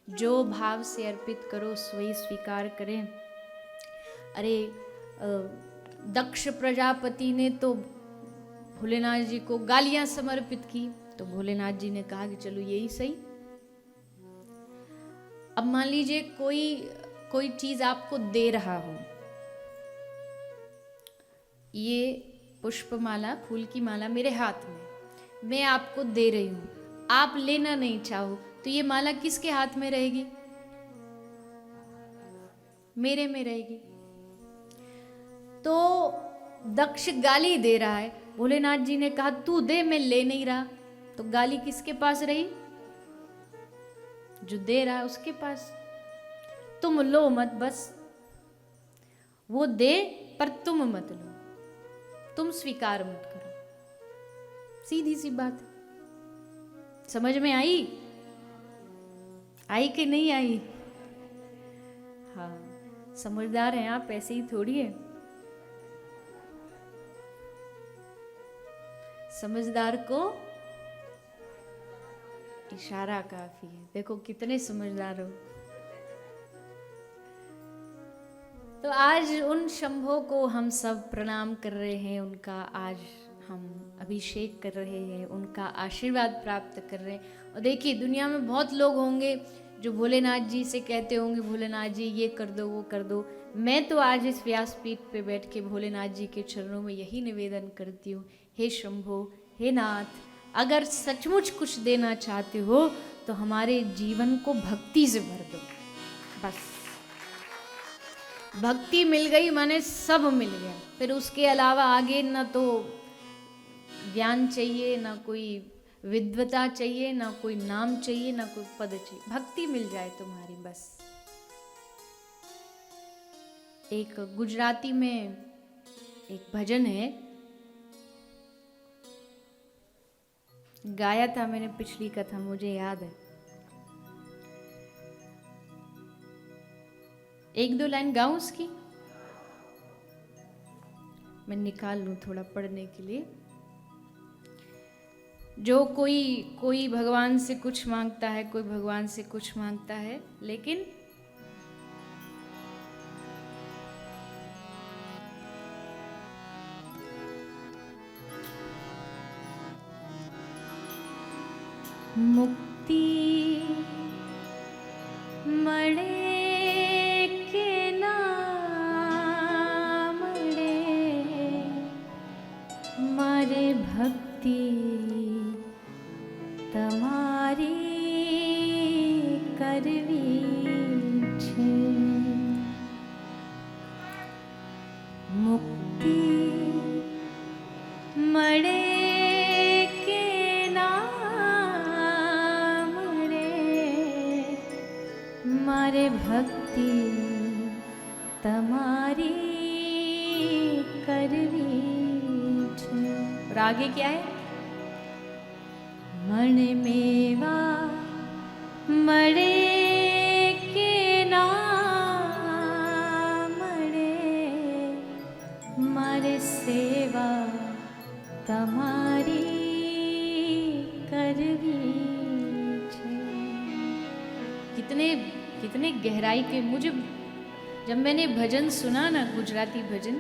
जो भाव से अर्पित करो वही स्वीकार करें। अरे दक्ष प्रजापति ने तो भोलेनाथ जी को गालियां समर्पित की, तो भोलेनाथ जी ने कहा कि चलो यही सही। अब मान लीजिए कोई चीज आपको दे रहा हो, ये पुष्पमाला, फूल की माला मेरे हाथ में, मैं आपको दे रही हूं, आप लेना नहीं चाहो, तो ये माला किसके हाथ में रहेगी? मेरे में रहेगी। तो दक्ष गाली दे रहा है, भोलेनाथ जी ने कहा तू दे, मैं ले नहीं रहा, तो गाली किसके पास रही? जो दे रहा है उसके पास। तुम लो मत, बस वो दे पर तुम मत लो, तुम स्वीकार मत करो। सीधी सी बात। समझ में आई? आई कि नहीं आई? हाँ, समझदार हैं आप, ऐसे ही थोड़ी है। समझदार को इशारा काफी है। देखो कितने समझदार हो। तो आज उन शंभो को हम सब प्रणाम कर रहे हैं, उनका आज हम अभिषेक कर रहे हैं, उनका आशीर्वाद प्राप्त कर रहे हैं। और देखिए दुनिया में बहुत लोग होंगे जो भोलेनाथ जी से कहते होंगे भोलेनाथ जी ये कर दो वो कर दो। मैं तो आज इस व्यासपीठ पे बैठ के भोलेनाथ जी के चरणों में यही निवेदन करती हूँ, हे शंभो, हे नाथ, अगर सचमुच कुछ देना चाहते हो तो हमारे जीवन को भक्ति से भर दो। बस भक्ति मिल गई माने सब मिल गया। फिर उसके अलावा आगे ना तो ज्ञान चाहिए, ना कोई विद्वता चाहिए, ना कोई नाम चाहिए, ना कोई पद चाहिए, भक्ति मिल जाए तुम्हारी बस। एक गुजराती में एक भजन है, गाया था मैंने पिछली कथा, मुझे याद है। एक दो लाइन गाऊं उसकी, मैं निकाल लूं थोड़ा पढ़ने के लिए। जो कोई भगवान से कुछ मांगता है, कोई भगवान से कुछ मांगता है, लेकिन मुक्ति मळे के नाम रे, मारे भक्ति तमारी करवी छे। मुक्ति मळे मारे भक्ति तमारी करवी छे। और आगे क्या है? मन मेवा मळे के नाम रे, मारे सेवा तमारी करवी छे। कितने गहराई के। मुझे जब मैंने भजन सुना ना, गुजराती भजन,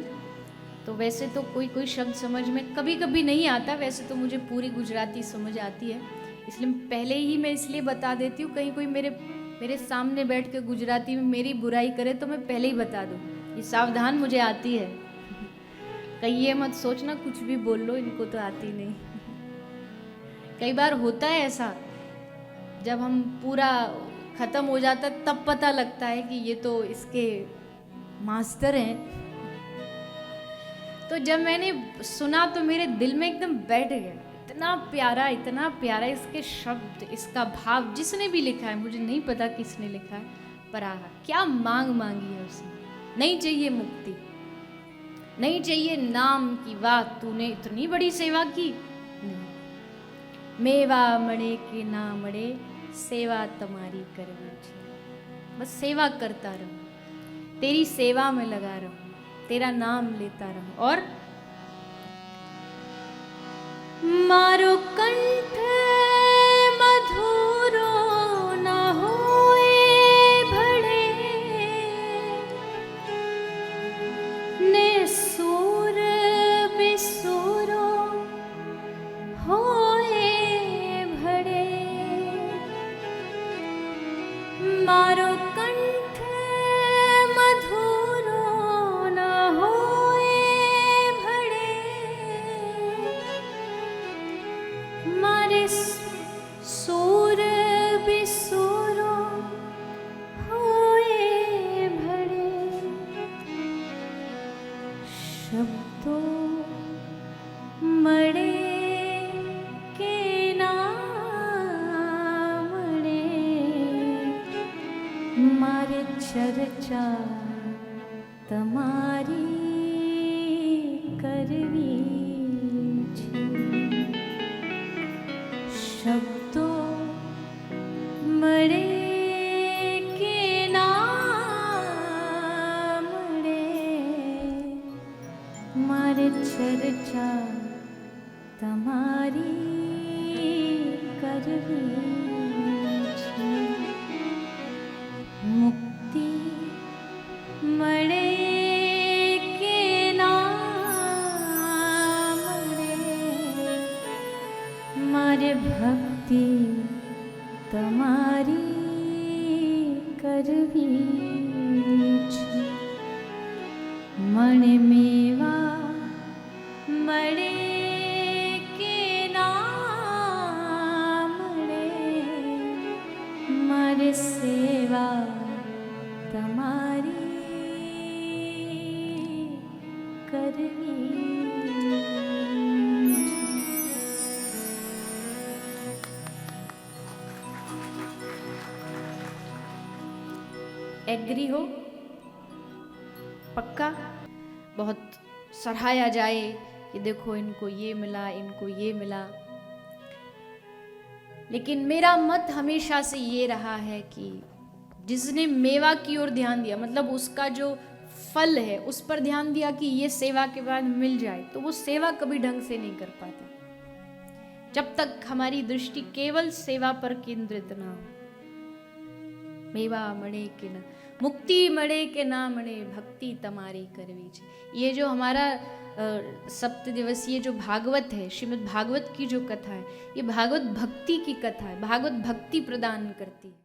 तो वैसे तो कोई शब्द समझ में कभी कभी नहीं आता, वैसे तो मुझे पूरी गुजराती समझ आती है, इसलिए पहले ही मैं इसलिए बता देती हूँ, कहीं कोई मेरे सामने बैठ के गुजराती में मेरी बुराई करे तो मैं पहले ही बता दूँ, ये सावधान मुझे आती है। कहीं ये मत सोचना कुछ भी बोल लो, इनको तो आती नहीं। कई बार होता है ऐसा, जब हम पूरा खत्म हो जाता तब पता लगता है कि ये तो इसके मास्टर हैं। तो जब मैंने सुना तो मेरे दिल में एकदम बैठ गया, इतना प्यारा इसके शब्द, इसका भाव। जिसने भी लिखा है, मुझे नहीं पता किसने लिखा है, पर क्या मांगी है उसने। नहीं चाहिए मुक्ति, नहीं चाहिए नाम की बात, तूने इतनी बड़ी सेवा की। नहीं, मेवा मड़े के ना मड़े, सेवा तुम्हारी करवी छे। बस सेवा करता रहूं, तेरी सेवा में लगा रहूं, तेरा नाम लेता रहूं। और मारो कंठ मधुरो न होए, शब्दों मरे के नाम मरे मारे चर्चा तमारी करवी छे। शब्दों मरे के नाम मरे मारे चर्चा तमारी करवी छे। मुक्ति मरे के नाम मरे मारे भक्ति तमारी करवी छे। मणे मेवा मरे के नाम मरे मारे सेवा तमारी करवी छे। एग्री हो? पक्का? बहुत सराहाया जाए कि देखो इनको ये मिला, इनको ये मिला। लेकिन मेरा मत हमेशा से ये रहा है कि जिसने मेवा की ओर ध्यान दिया, मतलब उसका जो फल है उस पर ध्यान दिया कि ये सेवा के बाद मिल जाए, तो वो सेवा कभी ढंग से नहीं कर पाता जब तक हमारी दृष्टि केवल सेवा पर केंद्रित ना हो। मेवा मणे के ना, मुक्ति मणे के ना मणे भक्ति तमारी करवी छे। ये जो हमारा सप्त दिवसीय जो भागवत है, श्रीमद् भागवत की जो कथा है, ये भागवत भक्ति की कथा है। भागवत भक्ति प्रदान करती है।